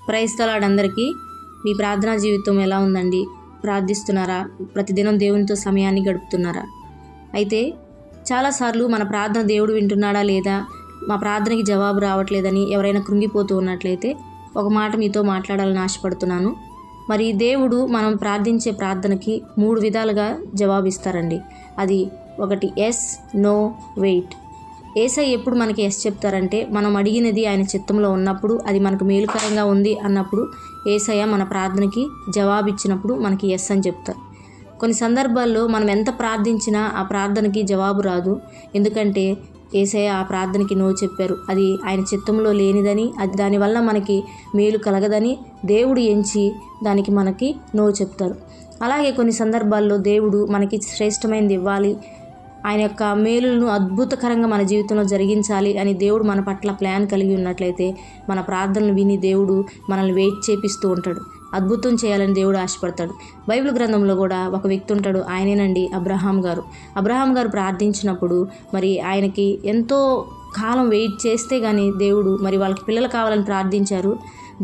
Praise the lord అందరికీ. మీ ప్రార్థనా జీవితం ఎలా ఉందండి? ప్రార్థిస్తున్నారా? ప్రతిదినం దేవునితో సమయాన్ని గడుపుతున్నారా? అయితే చాలాసార్లు మన ప్రార్థన దేవుడు వింటున్నాడా లేదా, మా ప్రార్థనకి జవాబు రావట్లేదని ఎవరైనా కృంగిపోతూ ఉన్నట్లయితే ఒక మాట మీతో మాట్లాడాలని ఆశపడుతున్నాను. మరి దేవుడు మనం ప్రార్థించే ప్రార్థనకి 3 విధాలుగా జవాబిస్తారండి. అది ఒకటి ఎస్, నో, వెయిట్. యేసయ్య ఎప్పుడు మనకి ఎస్ చెప్తారంటే, మనం అడిగినది ఆయన చిత్తంలో ఉన్నప్పుడు, అది మనకు మేలుకరంగా ఉంది అన్నప్పుడు యేసయ్య మన ప్రార్థనకి జవాబిచ్చినప్పుడు మనకి ఎస్ అని చెప్తారు. కొన్ని సందర్భాల్లో మనం ఎంత ప్రార్థించినా ఆ ప్రార్థనకి జవాబు రాదు. ఎందుకంటే యేసయ్య ఆ ప్రార్థనకి నో చెప్పారు. అది ఆయన చిత్తంలో లేనిదని, అది దానివల్ల మనకి మేలు కలగదని దేవుడు ఎంచి దానికి మనకి నో చెప్తారు. అలాగే కొన్ని సందర్భాల్లో దేవుడు మనకి శ్రేష్టమైనది ఇవ్వాలి, ఆయన యొక్క మేలులను అద్భుతకరంగా మన జీవితంలో జరిగించాలి అని దేవుడు మన పట్ల ప్లాన్ కలిగి ఉన్నట్లయితే మన ప్రార్థనలు విని దేవుడు మనల్ని వెయిట్ చేపిస్తూ ఉంటాడు. అద్భుతం చేయాలని దేవుడు ఆశపడతాడు. బైబిల్ గ్రంథంలో కూడా ఒక వ్యక్తి ఉంటాడు, ఆయనేనండి అబ్రహాం గారు. అబ్రహాం గారు ప్రార్థించినప్పుడు మరి ఆయనకి ఎంతో కాలం వెయిట్ చేస్తే కానీ దేవుడు, మరి వాళ్ళకి పిల్లలు కావాలని ప్రార్థించారు,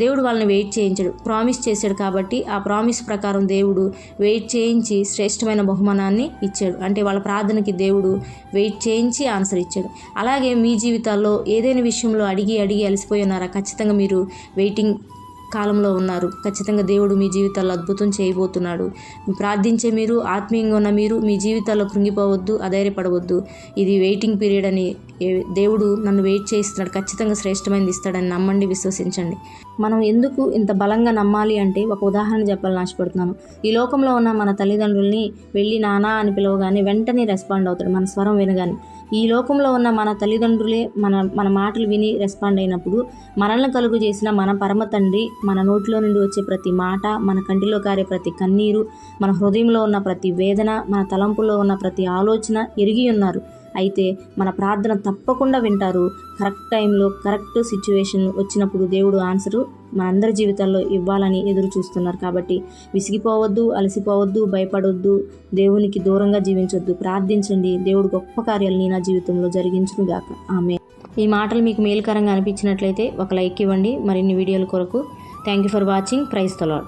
దేవుడు వాళ్ళని వెయిట్ చేయించాడు. ప్రామిస్ చేశాడు కాబట్టి ఆ ప్రామిస్ ప్రకారం దేవుడు వెయిట్ చేయించి శ్రేష్టమైన బహుమానాన్ని ఇచ్చాడు. అంటే వాళ్ళ ప్రార్థనకి దేవుడు వెయిట్ చేయించి ఆన్సర్ ఇచ్చాడు. అలాగే మీ జీవితాల్లో ఏదైనా విషయంలో అడిగి అలసిపోయి ఉన్నారా? ఖచ్చితంగా మీరు వెయిటింగ్ కాలంలో ఉన్నారు. ఖచ్చితంగా దేవుడు మీ జీవితాల్లో అద్భుతం చేయబోతున్నాడు. ప్రార్థించే మీరు, ఆత్మీయంగా ఉన్న మీరు మీ జీవితాల్లో కృంగిపోవద్దు, అధైర్యపడవద్దు. ఇది వెయిటింగ్ పీరియడ్ అని, దేవుడు నన్ను వెయిట్ చేయిస్తున్నాడు, ఖచ్చితంగా శ్రేష్టమైనది ఇస్తాడని నమ్మండి, విశ్వసించండి. మనం ఎందుకు ఇంత బలంగా నమ్మాలి అంటే ఒక ఉదాహరణ చెప్పాలని ఆశపడుతున్నాను. ఈ లోకంలో ఉన్న మన తల్లిదండ్రుల్ని వెళ్ళి నానా అని పిలవగానే వెంటనే రెస్పాండ్ అవుతాడు మన స్వరం వినగానే. ఈ లోకంలో ఉన్న మన తల్లిదండ్రులే మన మాటలు విని రెస్పాండ్ అయినప్పుడు మనల్ని కలుగు చేసిన మన పరమ తండ్రి మన నోటిలో నుండి వచ్చే ప్రతి మాట, మన కంటిలో కారే ప్రతి కన్నీరు, మన హృదయంలో ఉన్న ప్రతి వేదన, మన తలంపులో ఉన్న ప్రతి ఆలోచన ఎరిగి ఉన్నారు. అయితే మన ప్రార్థన తప్పకుండా వింటారు. కరెక్ట్ టైంలో కరెక్ట్ సిచ్యువేషన్ వచ్చినప్పుడు దేవుడు ఆన్సరు మనందరి జీవితాల్లో ఇవ్వాలని ఎదురు చూస్తున్నారు. కాబట్టి విసిగిపోవద్దు, అలసిపోవద్దు, భయపడొద్దు, దేవునికి దూరంగా జీవించొద్దు. ప్రార్థించండి, దేవుడు గొప్ప కార్యాలు నా జీవితంలో జరిగించును గాక. ఆమేన్. ఈ మాటలు మీకు మేలుకరంగా అనిపించినట్లయితే ఒక లైక్ ఇవ్వండి. మరిన్ని వీడియోల కొరకు thank you for watching. Praise the lord.